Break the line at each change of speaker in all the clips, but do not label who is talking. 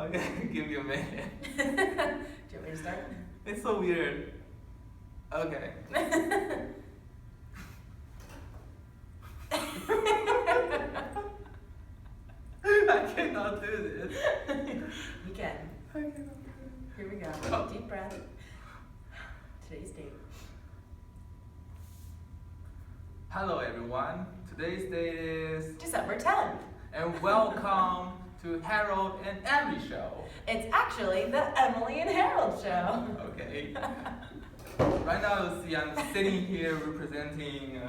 Okay, give you a minute.
Do you want me to start?
It's so weird. Okay. I cannot do this.
You can.
I cannot do this.
Here we go.
Oh.
Deep breath. Today's date.
Hello everyone. Today's date is
December 10th.
and welcome to Harold and Emily show.
It's actually the Emily and Harold show.
Okay. Right now you see I'm sitting here representing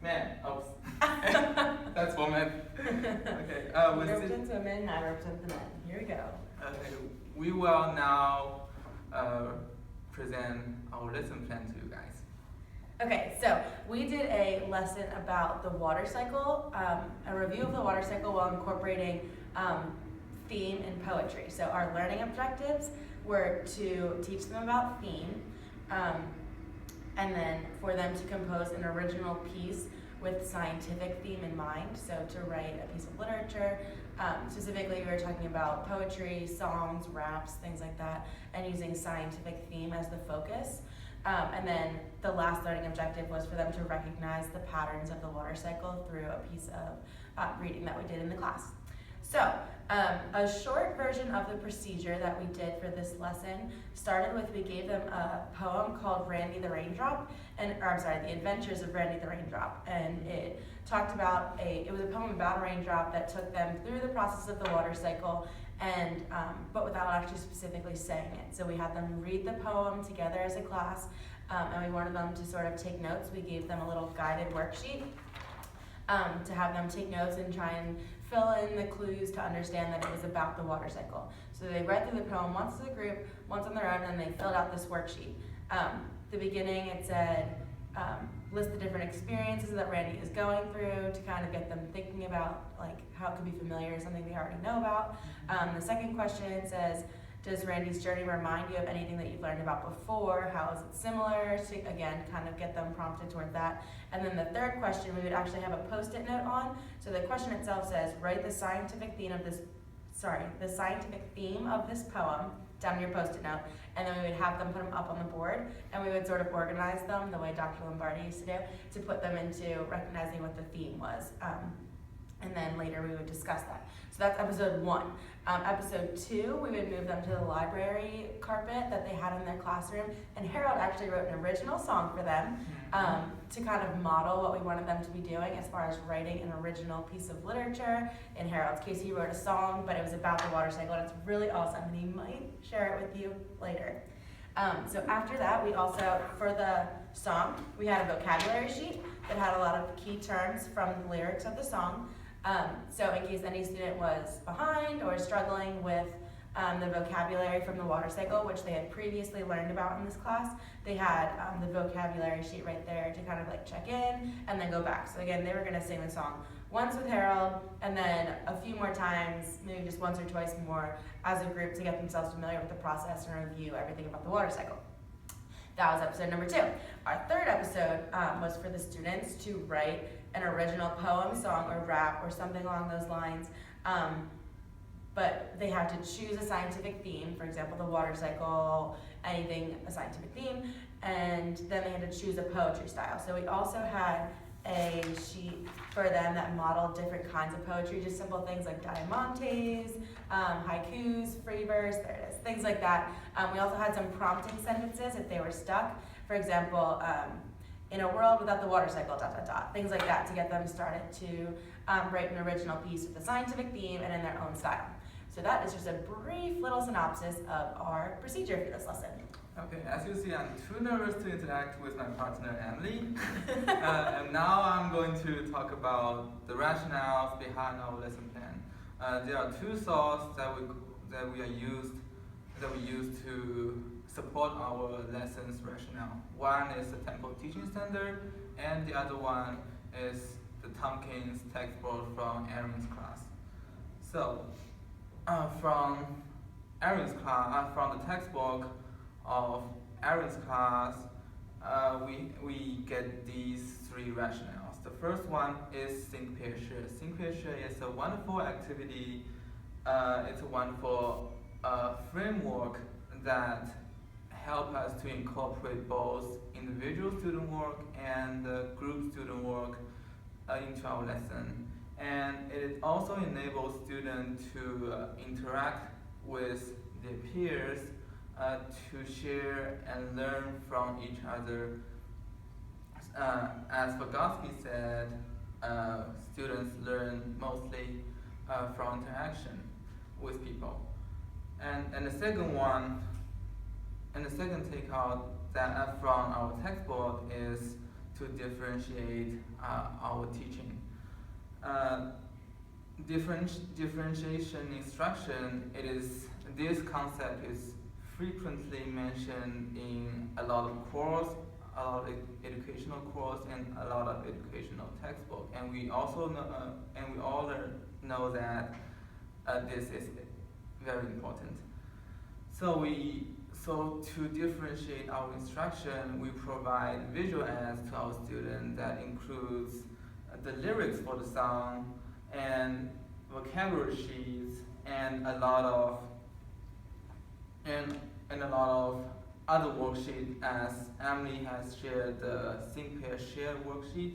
men. Oops. That's woman. Okay.
You
We're
represent women, I represent the men. Here we go.
Okay, we will now present our lesson plan to you guys.
Okay, so we did a lesson about the water cycle, a review of the water cycle while incorporating theme and poetry. So our learning objectives were to teach them about theme, and then for them to compose an original piece with scientific theme in mind. So to write a piece of literature, specifically we were talking about poetry, songs, raps, things like that, and using scientific theme as the focus. And then the last learning objective was for them to recognize the patterns of the water cycle through a piece of reading that we did in the class. So, a short version of the procedure that we did for this lesson started with, we gave them a poem called Randy the Raindrop, The Adventures of Randy the Raindrop. And it talked about it was a poem about a raindrop that took them through the process of the water cycle, and but without actually specifically saying it. So we had them read the poem together as a class, and we wanted them to sort of take notes. We gave them a little guided worksheet to have them take notes and try and fill in the clues to understand that it was about the water cycle. So they read through the poem once as a group, once on their own, and they filled out this worksheet. The beginning it said, list the different experiences that Randy is going through to kind of get them thinking about like how it could be familiar, something they already know about. The second question says, does Randy's journey remind you of anything that you've learned about before? How is it similar? To, again, kind of get them prompted toward that. And then the third question, we would actually have a post-it note on. So the question itself says, write the scientific theme of this poem down in your post-it note, and then we would have them put them up on the board, and we would sort of organize them the way Dr. Lombardi used to do, to put them into recognizing what the theme was. And then later we would discuss that. So that's episode 1. Episode 2, we would move them to the library carpet that they had in their classroom, and Harold actually wrote an original song for them to kind of model what we wanted them to be doing as far as writing an original piece of literature. In Harold's case, he wrote a song, but it was about the water cycle, and it's really awesome, and he might share it with you later. So after that, we also, for the song, we had a vocabulary sheet that had a lot of key terms from the lyrics of the song. So in case any student was behind or struggling with the vocabulary from the water cycle, which they had previously learned about in this class, they had the vocabulary sheet right there to kind of like check in and then go back. So again, they were going to sing the song once with Harold, and then a few more times, maybe just once or twice more as a group to get themselves familiar with the process and review everything about the water cycle. That was episode number 2. Our third episode was for the students to write an original poem, song, or rap, or something along those lines. But they had to choose a scientific theme, for example, the water cycle, anything, a scientific theme, and then they had to choose a poetry style. So we also had a sheet for them that modeled different kinds of poetry, just simple things like diamantes, haikus, free verse, there it is, things like that. We also had some prompting sentences if they were stuck. For example, in a world without the water cycle, ... things like that to get them started to write an original piece with a scientific theme and in their own style. So that is just a brief little synopsis of our procedure for this lesson.
Okay, as you see, I'm too nervous to interact with my partner Emily. And now I'm going to talk about the rationales behind our lesson plan. There are 2 sources that we use to support our lessons rationale. One is the Temple Teaching Standard, and the other one is the Tompkins textbook from Aaron's class. So, from Aaron's class, from the textbook of Aaron's class, we get these 3 rationales. The first one is think, pair, share. Think, pair, share is a wonderful activity. It's a wonderful a framework that help us to incorporate both individual student work and group student work into our lesson. And it also enables students to interact with their peers, to share and learn from each other. As Vygotsky said, students learn mostly from interaction with people. And the second one, and the second takeout that from our textbook is to differentiate our teaching. Differentiation instruction, this concept is frequently mentioned in a lot of course, a lot of educational course, and a lot of educational textbook. And we also know, and we all know that this is very important. So to differentiate our instruction, we provide visual aids to our students that includes the lyrics for the song and vocabulary sheets and a lot of other worksheets, as Emily has shared the Think Pair Share worksheet.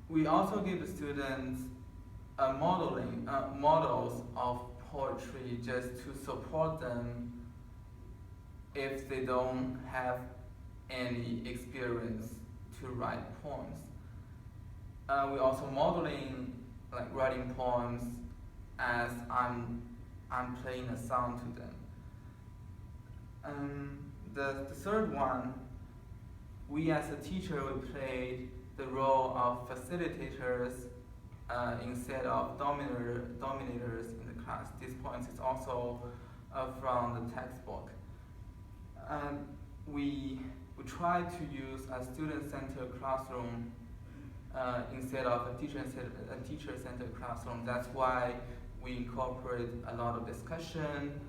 We also give the students models of poetry just to support them if they don't have any experience to write poems. We also modeling like writing poems as I'm playing a song to them. The third one, we as a teacher, we played the role of facilitators instead of dominators in the class. This point is also from the textbook. We try to use a student-centered classroom instead of a teacher-centered classroom. That's why we incorporate a lot of discussion,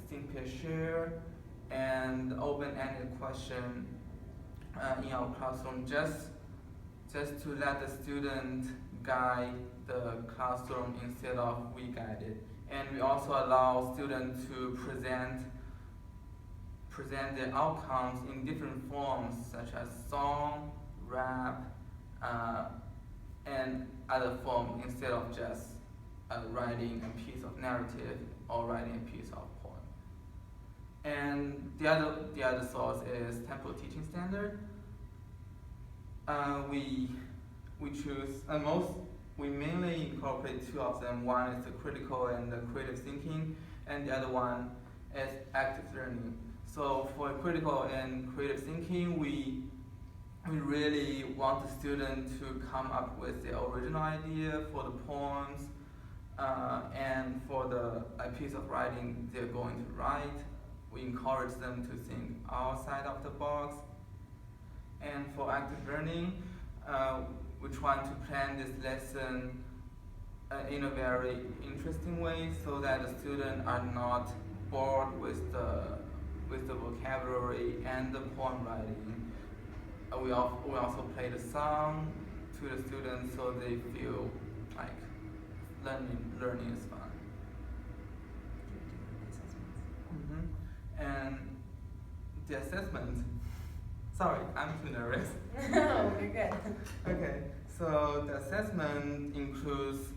think, pair, share, and open-ended question in our classroom, just to let the student guide the classroom instead of we guide it. And we also allow students to present their outcomes in different forms, such as song, rap, and other forms, instead of just writing a piece of narrative or writing a piece of poem. And the other source is Temple Teaching Standard. We mainly incorporate two of them. One is the critical and the creative thinking, and the other one is active learning. So for critical and creative thinking, we really want the student to come up with their original idea for the poems, and for a piece of writing they're going to write. We encourage them to think outside of the box. And for active learning, we're trying to plan this lesson in a very interesting way, so that the students are not bored with the vocabulary and the poem writing. We also play the song to the students, so they feel like learning is fun. And the assessment. Sorry, I'm too nervous.
No, you're good.
Okay, so the assessment includes,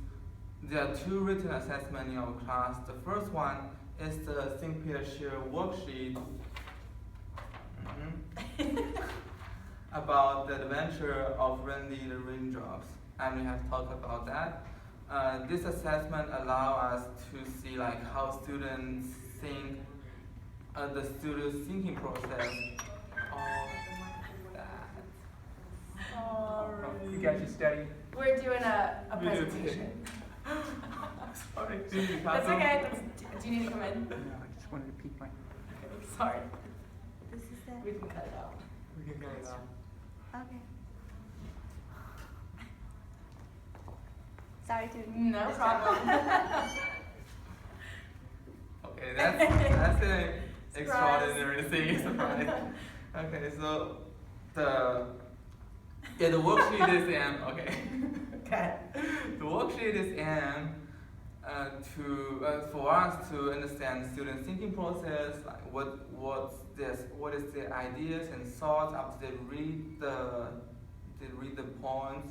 there are two written assessments in our class. The first one is the Think, Pair, Share worksheet about the adventure of Randy the Raindrops. And we have talked about that. This assessment allows us to see like how students think, the students' thinking process.
You guys should study.
We're doing a presentation.
Sorry.
That's okay. Do you need to come in?
No, I just wanted to peek my.
Sorry.
This is it?
We can cut it out.
We can go now.
Okay. Sorry to
No problem.
Okay, that's an
Surprise.
extraordinary thing. Surprise. Okay, so the worksheet is in. Okay.
Okay.
The worksheet is in for us to understand student thinking process, like what is their ideas and thoughts after they read the poems,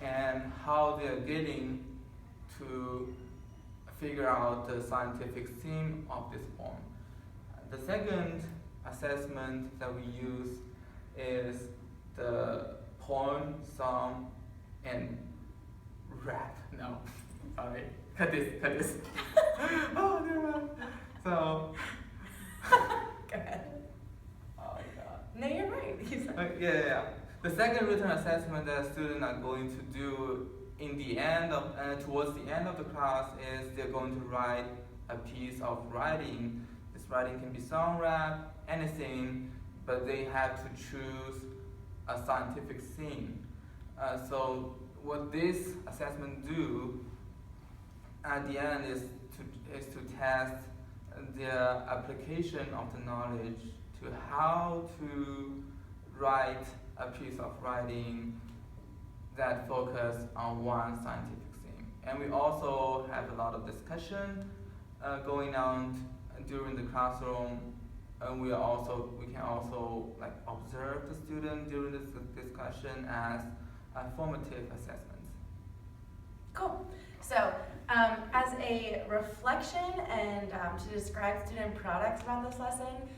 and how they are getting to figure out the scientific theme of this poem. The second assessment that we use is the poem, song, and rap. No, sorry. Cut this. Oh, never mind. So,
Go ahead.
oh my god.
No, you're right. You said-
Yeah. The second written assessment that students are going to do in the end of, towards the end of the class is they're going to write a piece of writing. This writing can be song, rap, anything, but they have to choose a scientific theme. So what this assessment do at the end is to test their application of the knowledge to how to write a piece of writing that focus on one scientific theme. And we also have a lot of discussion going on during the classroom, and we can also like observe the student during this discussion as a formative assessment.
Cool. So, as a reflection and to describe student products about this lesson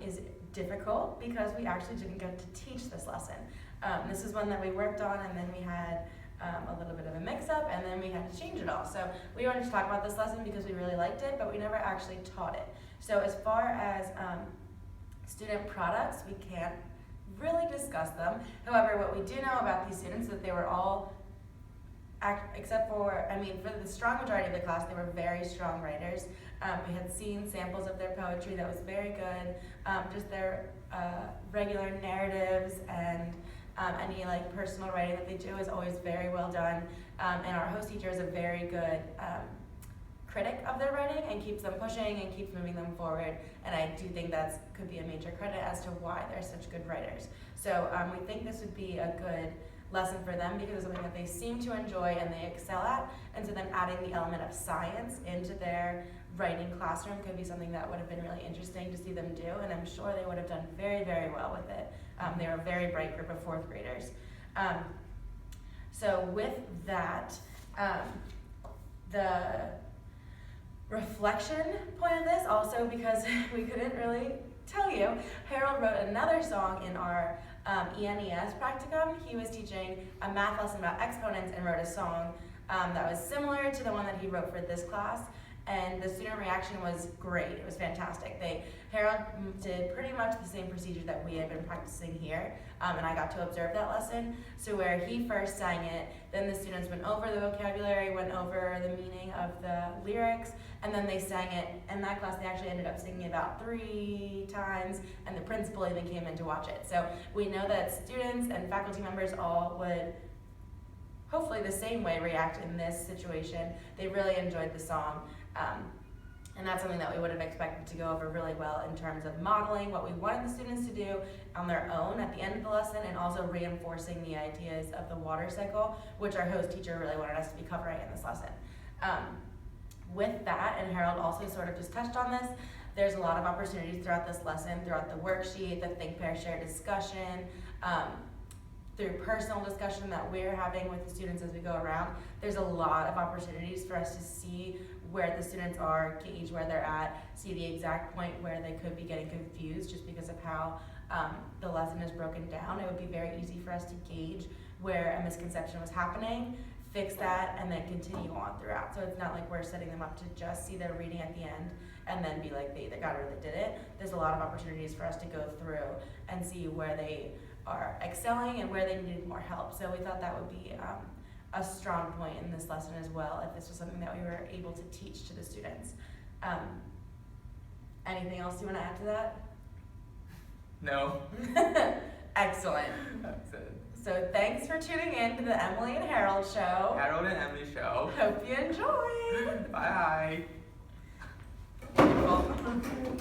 is difficult because we actually didn't get to teach this lesson. This is one that we worked on, and then we had a little bit of a mix-up, and then we had to change it all. So we wanted to talk about this lesson because we really liked it, but we never actually taught it. So as far as student products, we can't really discuss them. However, what we do know about these students is that they were all, except for, for the strong majority of the class, they were very strong writers. We had seen samples of their poetry that was very good, just their regular narratives and any like personal writing that they do is always very well done. And our host teacher is a very good critic of their writing and keeps them pushing and keeps moving them forward. And I do think that could be a major credit as to why they're such good writers. So we think this would be a good lesson for them because it's something that they seem to enjoy and they excel at. And so then adding the element of science into their writing classroom could be something that would have been really interesting to see them do, and I'm sure they would have done very, very well with it. They were a very bright group of fourth graders. So with that, the reflection point of this, also because we couldn't really tell you, Harold wrote another song in our ENES practicum. He was teaching a math lesson about exponents and wrote a song that was similar to the one that he wrote for this class. And the student reaction was great. It was fantastic. Harold did pretty much the same procedure that we had been practicing here, and I got to observe that lesson. So where he first sang it, then the students went over the vocabulary, went over the meaning of the lyrics, and then they sang it. In that class, they actually ended up singing about 3 times, and the principal even came in to watch it. So we know that students and faculty members all would hopefully the same way react in this situation. They really enjoyed the song. And that's something that we would have expected to go over really well in terms of modeling what we wanted the students to do on their own at the end of the lesson, and also reinforcing the ideas of the water cycle, which our host teacher really wanted us to be covering in this lesson. With that, and Harold also sort of just touched on this, there's a lot of opportunities throughout this lesson, throughout the worksheet, the think, pair, share discussion, through personal discussion that we're having with the students as we go around. There's a lot of opportunities for us to see where the students are, gauge where they're at, see the exact point where they could be getting confused just because of how the lesson is broken down. It would be very easy for us to gauge where a misconception was happening, fix that, and then continue on throughout. So it's not like we're setting them up to just see their reading at the end and then be like they either got it or they did it. There's a lot of opportunities for us to go through and see where they are excelling and where they needed more help. So we thought that would be a strong point in this lesson as well, if this was something that we were able to teach to the students. Anything else you want to add to that?
No.
Excellent.
That's it.
So thanks for tuning in to the Emily and Harold show.
Harold and Emily show.
Hope you enjoyed.
Bye.
You're welcome.